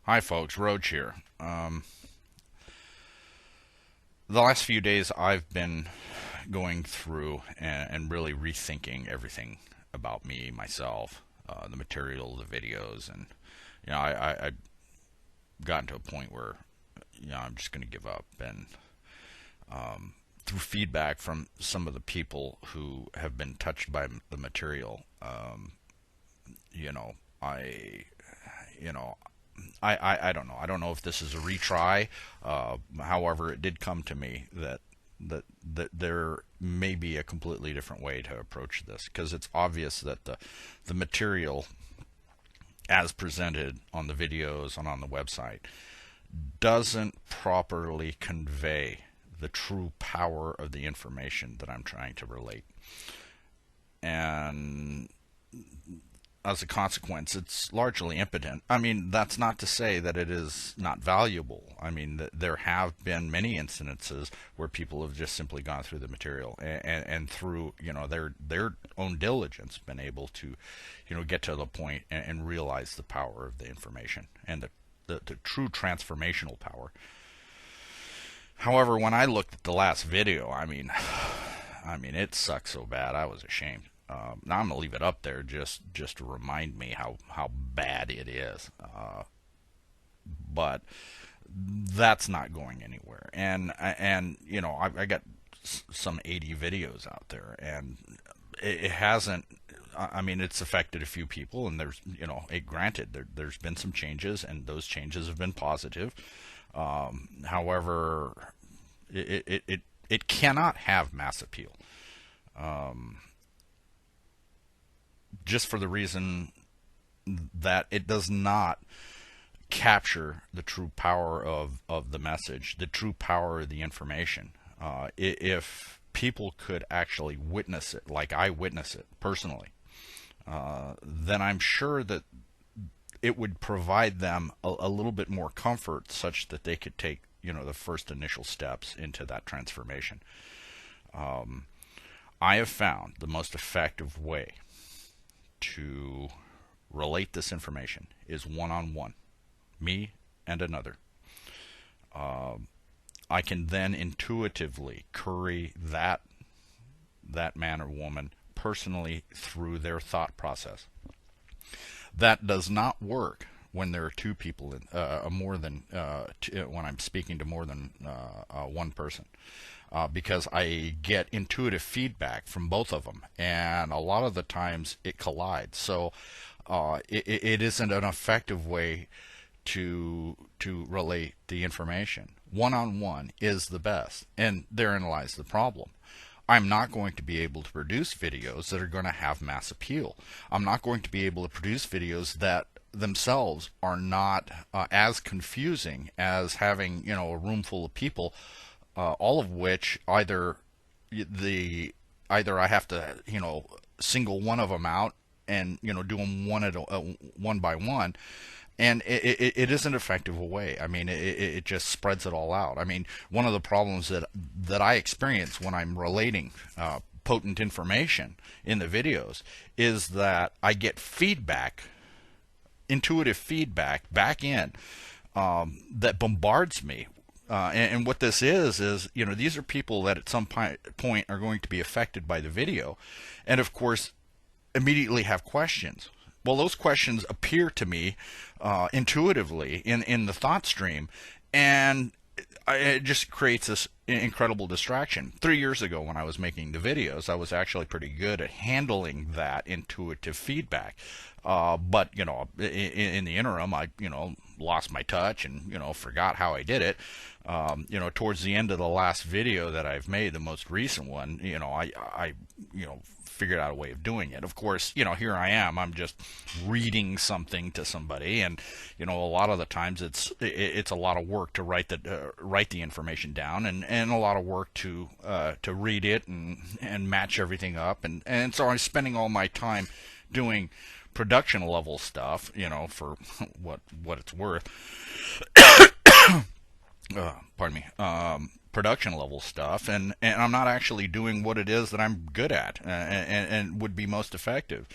Hi, folks. Roach here. The last few days, I've been going through and really rethinking everything about me, myself, the material, the videos, and I've gotten to a point where I'm just going to give up. And through feedback from some of the people who have been touched by the material, you know, I you know I don't know. I don't know if this is a retry. However, it did come to me that there may be a completely different way to approach this, because it's obvious that the material as presented on the videos and on the website doesn't properly convey the true power of the information that I'm trying to relate. And as a consequence, it's largely impotent. I mean, that's not to say that it is not valuable. I mean, there have been many incidences where people have just simply gone through the material and through their own diligence been able to get to the point and realize the power of the information and the true transformational power. However, when I looked at the last video, I mean, it sucks so bad. I was ashamed. Now I'm gonna leave it up there just to remind me how bad it is. But that's not going anywhere. And I got some 80 videos out there, and it hasn't. I mean, it's affected a few people, and there's granted there's been some changes, and those changes have been positive. However, it cannot have mass appeal. Um, just for the reason that it does not capture the true power of the message, the true power of the information. If people could actually witness it, like I witness it personally, then I'm sure that it would provide them a little bit more comfort, such that they could take the first initial steps into that transformation. Um, I have found the most effective way to relate this information is one-on-one, me and another. Um, I can then intuitively curry that man or woman personally through their thought process. That does not work when there are two people in more than when I'm speaking to more than one person. Because I get intuitive feedback from both of them, and a lot of the times it collides. So it isn't an effective way to relate the information. One on one is the best, and therein lies the problem. I'm not going to be able to produce videos that are going to have mass appeal. I'm not going to be able to produce videos that themselves are not as confusing as having a room full of people, all of which the either I have to single one of them out and do them one by one, and it isn't effective a way. I mean, it just spreads it all out. I mean, one of the problems that I experience when I'm relating potent information in the videos is that I get feedback, intuitive feedback back in, that bombards me. And what this is these are people that at some point are going to be affected by the video, and of course immediately have questions. Well, those questions appear to me intuitively in the thought stream, and it just creates this incredible distraction. 3 years ago, when I was making the videos, I was actually pretty good at handling that intuitive feedback. But in the interim, I lost my touch and forgot how I did it. Towards the end of the last video that I've made, the most recent one, I figured out a way of doing it. Of course, here I am. I'm just reading something to somebody, and a lot of the times it's a lot of work to write the information down, and a lot of work to read it and match everything up, and so I'm spending all my time doing production level stuff, for what it's worth. Pardon me. Production level stuff, and I'm not actually doing what it is that I'm good at, and would be most effective.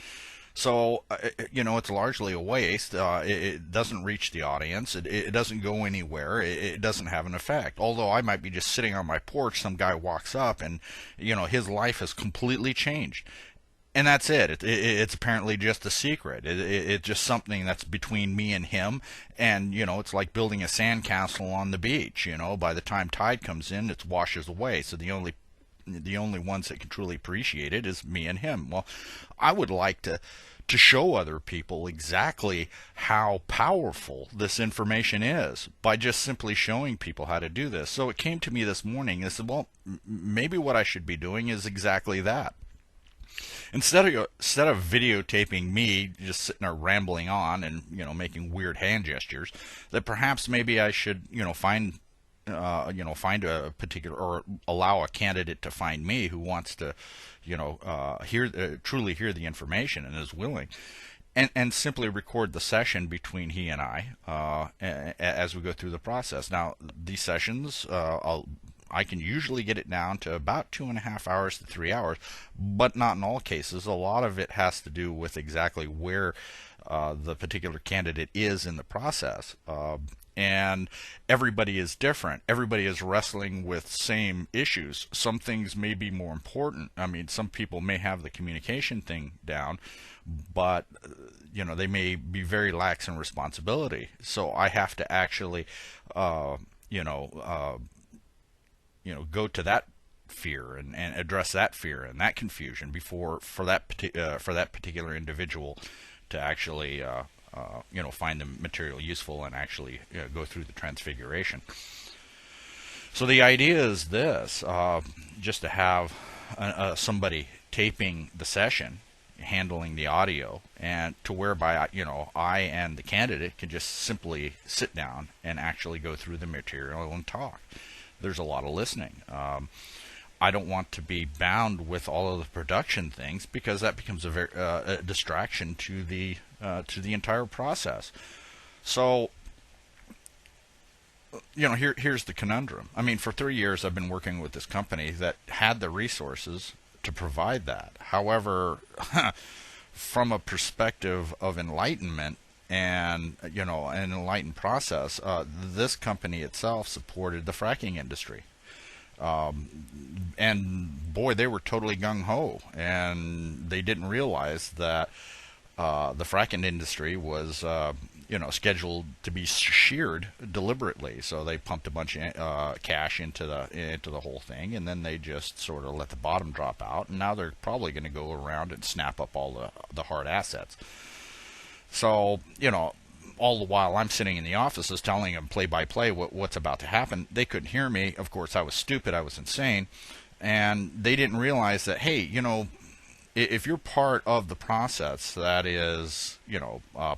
So, it's largely a waste. It doesn't reach the audience. It doesn't go anywhere. It doesn't have an effect. Although I might be just sitting on my porch, some guy walks up and, his life has completely changed. And that's it. It's apparently just a secret. It's just something that's between me and him. And, it's like building a sandcastle on the beach. By the time tide comes in, it washes away. So the only ones that can truly appreciate it is me and him. Well, I would like to show other people exactly how powerful this information is by just simply showing people how to do this. So it came to me this morning. I said, well, maybe what I should be doing is exactly that. Instead of videotaping me just sitting there rambling on and making weird hand gestures, that perhaps maybe I should find a particular, or allow a candidate to find me who wants to truly hear the information and is willing, and simply record the session between he and I as we go through the process. Now, these sessions, I can usually get it down to about 2.5 hours to 3 hours, but not in all cases. A lot of it has to do with exactly where the particular candidate is in the process. And everybody is different. Everybody is wrestling with same issues. Some things may be more important. I mean, some people may have the communication thing down, but they may be very lax in responsibility. So I have to actually, go to that fear and address that fear and that confusion before for that particular individual to actually find the material useful and actually go through the transfiguration. So the idea is this: just to have somebody taping the session, handling the audio, and to whereby I and the candidate can just simply sit down and actually go through the material and talk. There's a lot of listening. I don't want to be bound with all of the production things, because that becomes a distraction to the entire process. So, here's the conundrum. I mean, for 3 years I've been working with this company that had the resources to provide that. However, from a perspective of enlightenment and an enlightened process, this company itself supported the fracking industry. And boy, they were totally gung-ho, and they didn't realize that the fracking industry was scheduled to be sheared deliberately. So they pumped a bunch of cash into the whole thing, and then they just sort of let the bottom drop out, and now they're probably going to go around and snap up all the hard assets. So all the while I'm sitting in the offices telling them play by play what's about to happen. They couldn't hear me. Of course, I was stupid. I was insane. And they didn't realize that, hey, if you're part of the process that is,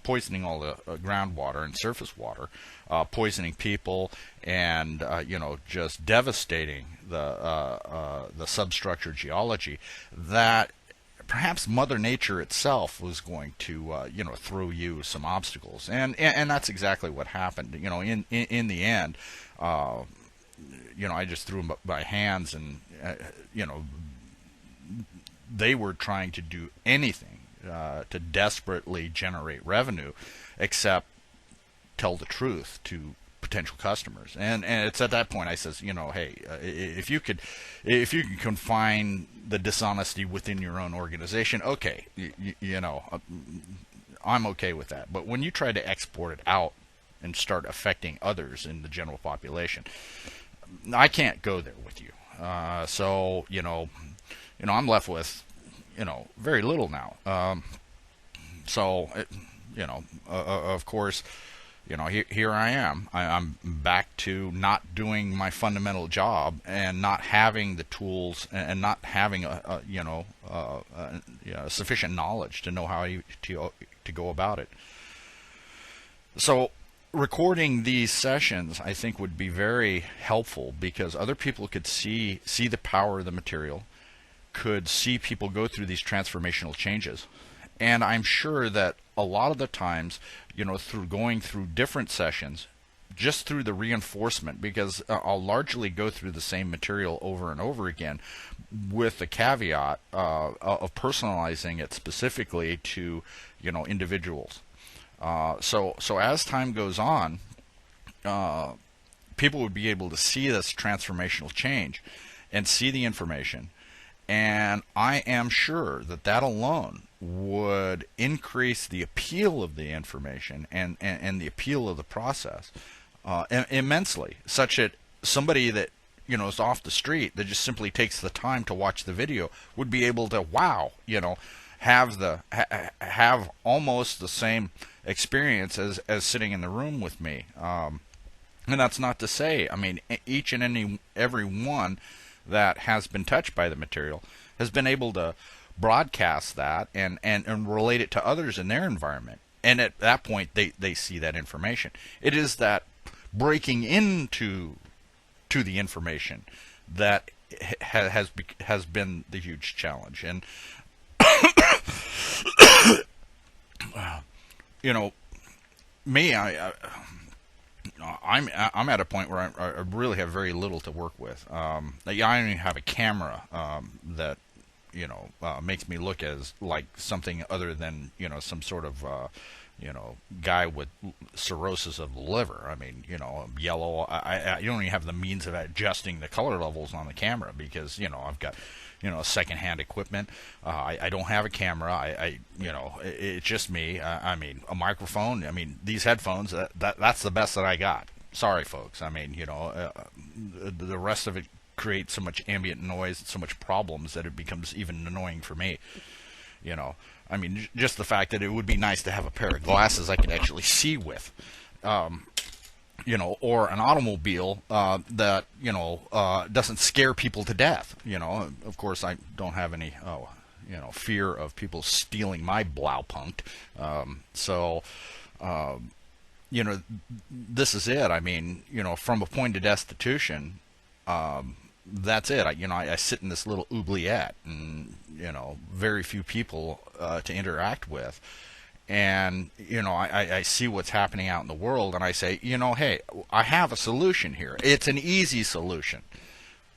poisoning all the groundwater and surface water, poisoning people, and just devastating the substructure geology, that perhaps Mother Nature itself was going to, throw you some obstacles, and that's exactly what happened. In the end, I just threw them up my hands, and they were trying to do anything to desperately generate revenue, except tell the truth to potential customers. And it's at that point I says, hey, if you can confine the dishonesty within your own organization, okay, I'm okay with that. But when you try to export it out and start affecting others in the general population, I can't go there with you. So I'm left with very little now. Of course, here I am. I'm back to not doing my fundamental job and not having the tools and not having sufficient knowledge to know how to go about it. So recording these sessions, I think, would be very helpful, because other people could see the power of the material, could see people go through these transformational changes. And I'm sure that a lot of the times, through going through different sessions, just through the reinforcement, because I'll largely go through the same material over and over again, with the caveat of personalizing it specifically to, individuals. So as time goes on, people would be able to see this transformational change and see the information. And I am sure that that alone would increase the appeal of the information and the appeal of the process immensely, such that somebody that is off the street that just simply takes the time to watch the video would be able to have almost the same experience as sitting in the room with me. And that's not to say, I mean, each and every one that has been touched by the material has been able to broadcast that and relate it to others in their environment. And at that point, they see that information. It is that breaking into the information that has been the huge challenge. And me, I'm at a point where I really have very little to work with. I don't even have a camera that makes me look as like something other than some sort of guy with cirrhosis of the liver. I mean, yellow. I don't even have the means of adjusting the color levels on the camera because I've got secondhand equipment. I don't have a camera. It's just me. I mean, a microphone. I mean, these headphones. That's the best that I got. Sorry, folks. I mean, the rest of it creates so much ambient noise and so much problems that it becomes even annoying for me. I mean, just the fact that it would be nice to have a pair of glasses I could actually see with. Or an automobile that doesn't scare people to death. Of course, I don't have any fear of people stealing my Blaupunkt. This is it. I mean, from a point of destitution, that's it. I sit in this little oubliette, and very few people to interact with. And, I see what's happening out in the world, and I say, hey, I have a solution here. It's an easy solution.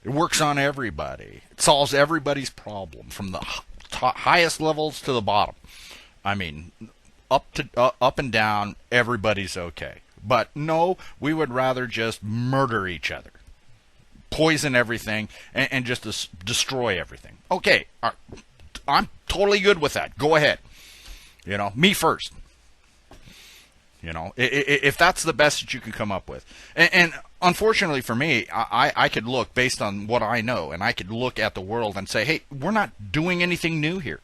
It works on everybody. It solves everybody's problem, from the highest levels to the bottom. I mean, up and down, everybody's okay. But no, we would rather just murder each other, poison everything, and just destroy everything. Okay, I'm totally good with that. Go ahead. Me first. If that's the best that you can come up with. And unfortunately for me, I could look based on what I know, and I could look at the world and say, hey, we're not doing anything new here.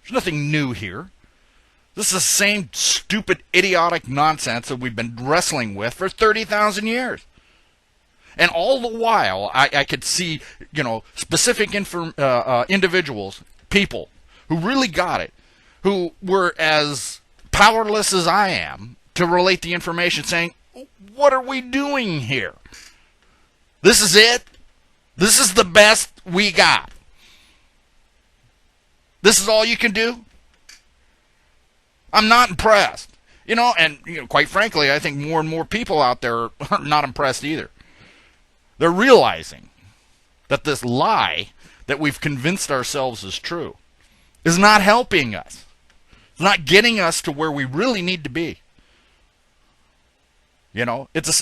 There's nothing new here. This is the same stupid, idiotic nonsense that we've been wrestling with for 30,000 years. And all the while, I could see, specific individuals, people who really got it, who were as powerless as I am to relate the information, saying, what are we doing here? This is it? This is the best we got? This is all you can do? I'm not impressed. And quite frankly, I think more and more people out there are not impressed either. They're realizing that this lie that we've convinced ourselves is true is not helping us. It's not getting us to where we really need to be. Hey,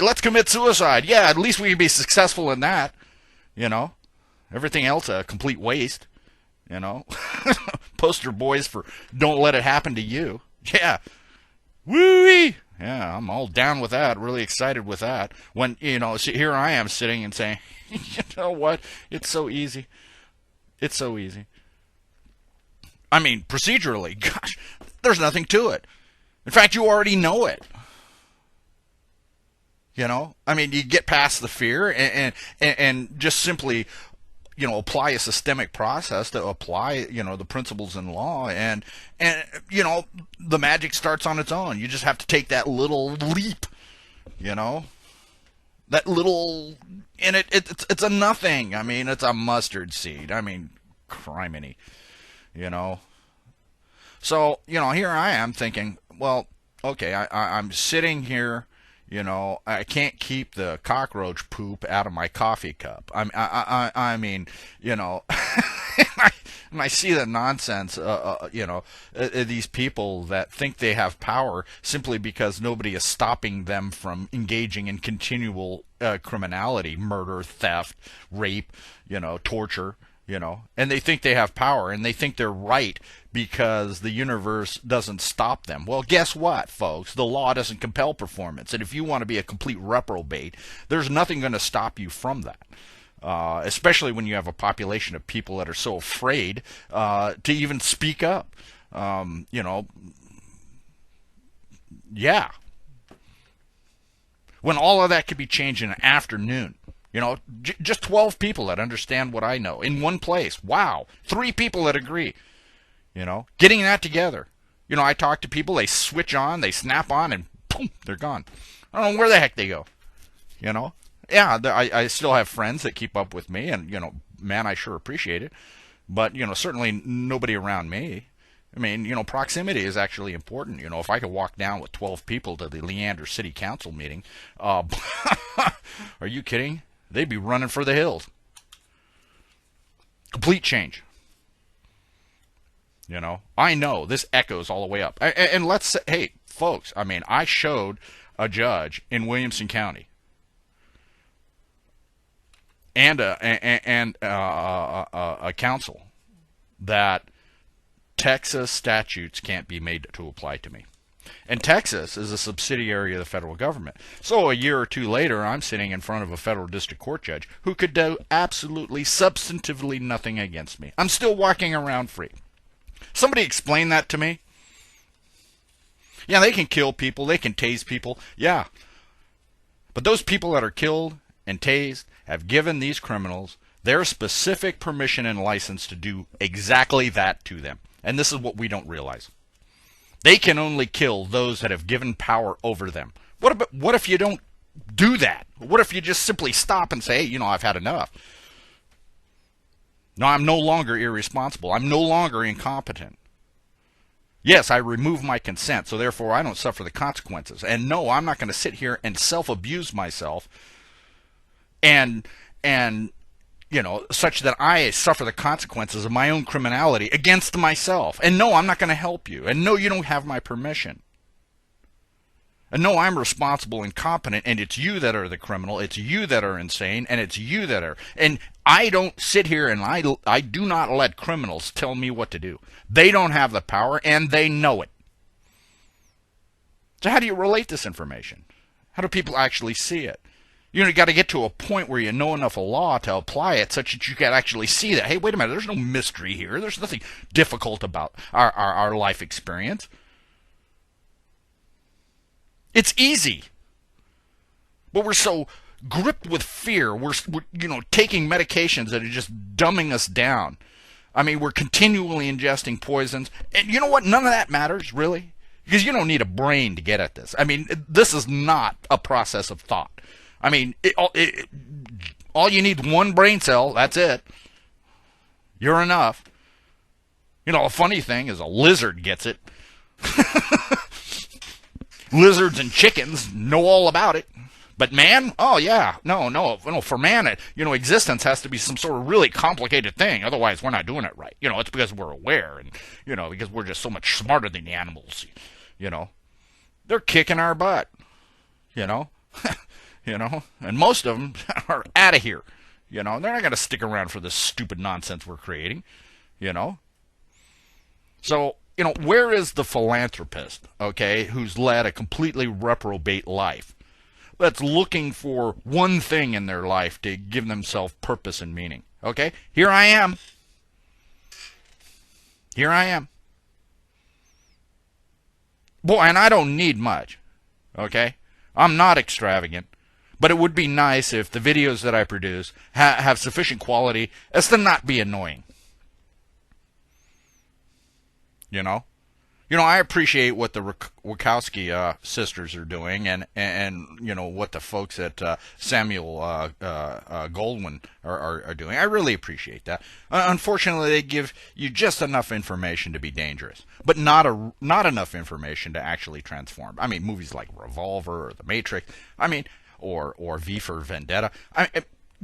let's commit suicide. Yeah, at least we can be successful in that. Everything else a complete waste. Poster boys for "Don't Let It Happen to You." Yeah, woo-wee. Yeah, I'm all down with that. Really excited with that. When here I am sitting and saying, you know what? It's so easy. It's so easy. I mean, procedurally, gosh, there's nothing to it. In fact, you already know it. I mean, you get past the fear and just simply, apply a systemic process to apply, the principles in law, and the magic starts on its own. You just have to take that little leap, that little, and it's a nothing. I mean, it's a mustard seed. I mean, criminy. So, here I am thinking, well, okay, I'm sitting here, I can't keep the cockroach poop out of my coffee cup. I mean, and I see the nonsense, these people that think they have power simply because nobody is stopping them from engaging in continual criminality, murder, theft, rape, torture. And they think they have power, and they think they're right because the universe doesn't stop them. Well, guess what, folks? The law doesn't compel performance, and if you want to be a complete reprobate, there's nothing going to stop you from that. Especially when you have a population of people that are so afraid to even speak up. Yeah. When all of that could be changed in an afternoon. Just 12 people that understand what I know in one place. Wow. 3 people that agree. Getting that together. I talk to people, they switch on, they snap on, and boom, they're gone. I don't know where the heck they go. Yeah, I still have friends that keep up with me, and, man, I sure appreciate it. But, certainly nobody around me. I mean, proximity is actually important. If I could walk down with 12 people to the Leander City Council meeting, are you kidding? They'd be running for the hills. Complete change. I know this echoes all the way up. And let's say, hey, folks, I mean, I showed a judge in Williamson County and a council that Texas statutes can't be made to apply to me. And Texas is a subsidiary of the federal government. So a year or two later, I'm sitting in front of a federal district court judge who could do absolutely, substantively nothing against me. I'm still walking around free. Somebody explain that to me. Yeah, they can kill people. They can tase people. Yeah. But those people that are killed and tased have given these criminals their specific permission and license to do exactly that to them. And this is what we don't realize. They can only kill those that have given power over them. What if you don't do that? What if you just simply stop and say, hey, I've had enough? No, I'm no longer irresponsible. I'm no longer incompetent. Yes, I remove my consent, so therefore I don't suffer the consequences. And no, I'm not going to sit here and self-abuse myself and such that I suffer the consequences of my own criminality against myself. And no, I'm not going to help you. And no, you don't have my permission. And no, I'm responsible and competent, and it's you that are the criminal, it's you that are insane, and it's you that are... And I don't sit here and I do not let criminals tell me what to do. They don't have the power, and they know it. So how do you relate this information? How do people actually see it? You got to get to a point where you know enough of law to apply it such that you can actually see that, hey, wait a minute, there's no mystery here. There's nothing difficult about our life experience. It's easy. But we're so gripped with fear. We're taking medications that are just dumbing us down. I mean, we're continually ingesting poisons. And you know what? None of that matters, really. Because you don't need a brain to get at this. I mean, this is not a process of thought. I mean, all you need one brain cell, that's it. You're enough. A funny thing is a lizard gets it. Lizards and chickens know all about it. But man, oh yeah, no, for man, existence has to be some sort of really complicated thing. Otherwise, we're not doing it right. It's because we're aware and, because we're just so much smarter than the animals. They're kicking our butt, and most of them are out of here. They're not going to stick around for this stupid nonsense we're creating, So, where is the philanthropist, okay, who's led a completely reprobate life, that's looking for one thing in their life to give themselves purpose and meaning, okay? Here I am. Boy, and I don't need much, okay? I'm not extravagant, but it would be nice if the videos that I produce have sufficient quality as to not be annoying. I appreciate what the Wachowski sisters are doing, and what the folks at Samuel Goldwyn are doing. I really appreciate that. Unfortunately, they give you just enough information to be dangerous, but not enough information to actually transform. I mean, movies like Revolver or The Matrix. I mean, or V for Vendetta.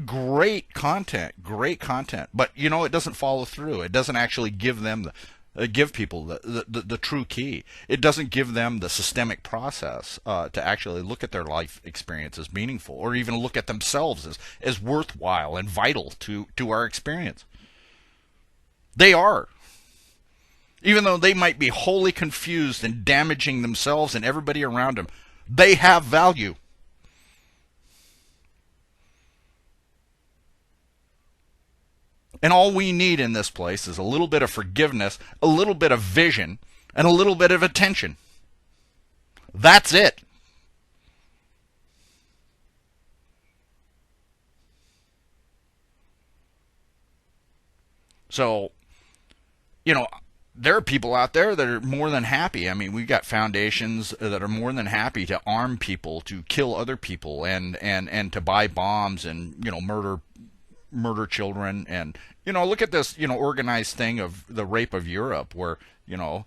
Great content, but it doesn't follow through. It doesn't actually give them give people the true key. It doesn't give them the systemic process to actually look at their life experience as meaningful, or even look at themselves as worthwhile and vital to our experience. They are. Even though they might be wholly confused and damaging themselves and everybody around them, they have value. And all we need in this place is a little bit of forgiveness, a little bit of vision, and a little bit of attention. That's it. So, there are people out there that are more than happy. I mean, we've got foundations that are more than happy to arm people, to kill other people, and to buy bombs and, murder children. And look at this organized thing of the rape of Europe, where the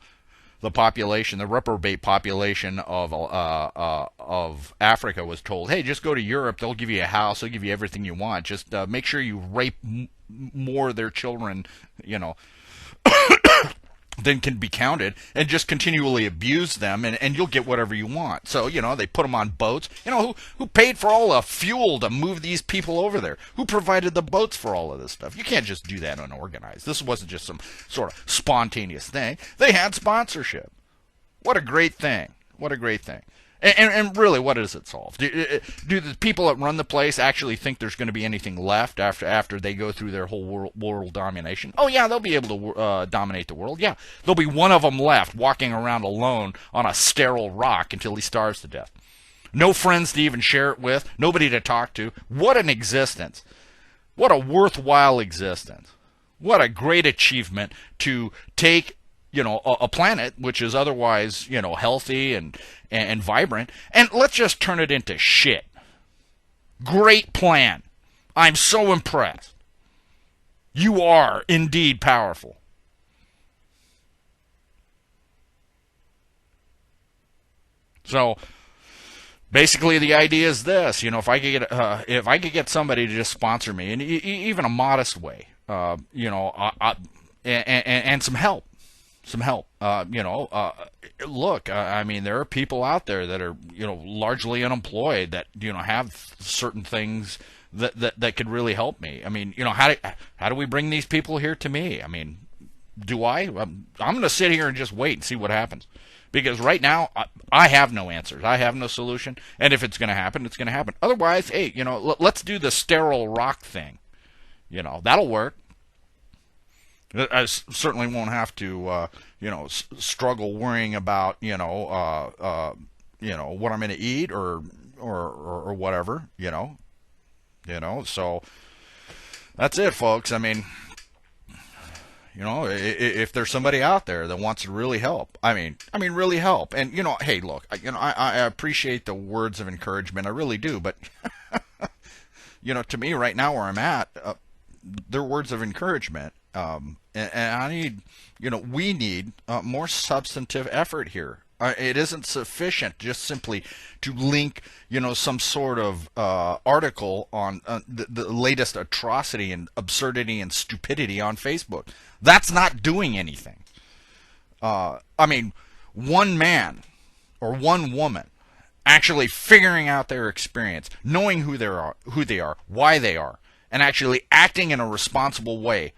reprobate population of Africa was told, hey, just go to Europe, they'll give you a house, they'll give you everything you want, just make sure you rape more of their children than can be counted, and just continually abuse them, and you'll get whatever you want. So, they put them on boats. Who paid for all the fuel to move these people over there? Who provided the boats for all of this stuff? You can't just do that unorganized. This wasn't just some sort of spontaneous thing. They had sponsorship. What a great thing. What a great thing. And really, what does it solve? Do the people that run the place actually think there's going to be anything left after they go through their whole world domination? Oh, yeah, they'll be able to dominate the world. Yeah, there'll be one of them left walking around alone on a sterile rock until he starves to death. No friends to even share it with, nobody to talk to. What an existence. What a worthwhile existence. What a great achievement to take a planet which is otherwise, healthy and vibrant, and let's just turn it into shit. Great plan. I'm so impressed. You are indeed powerful. So basically, the idea is this: if I could get somebody to just sponsor me in even a modest way, and some help. Look, I mean, there are people out there that are, largely unemployed that, have certain things that could really help me. I mean, how do we bring these people here to me? I mean, do I? I'm going to sit here and just wait and see what happens. Because right now, I have no answers. I have no solution. And if it's going to happen, it's going to happen. Otherwise, hey, let's do the sterile rock thing. That'll work. I certainly won't have to, struggle worrying about, what I'm going to eat or whatever, So that's it, folks. I mean, if there's somebody out there that wants to really help, I mean, really help. And hey, look, I appreciate the words of encouragement. I really do. But to me, right now, where I'm at, they're words of encouragement. And I need, we need more substantive effort here. It isn't sufficient just simply to link, some sort of article on the latest atrocity and absurdity and stupidity on Facebook. That's not doing anything. I mean, one man or one woman actually figuring out their experience, knowing who they are, why they are, and actually acting in a responsible way,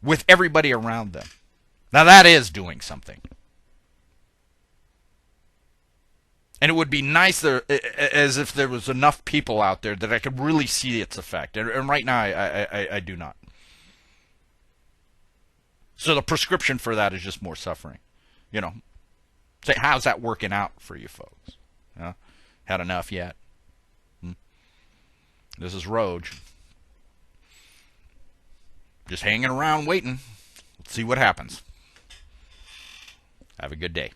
with everybody around them. Now that is doing something. And it would be nice there, as if there was enough people out there that I could really see its effect. And right now, I do not. So the prescription for that is just more suffering. Say, how's that working out for you folks? Had enough yet? This is Roge. Just hanging around waiting. Let's see what happens. Have a good day.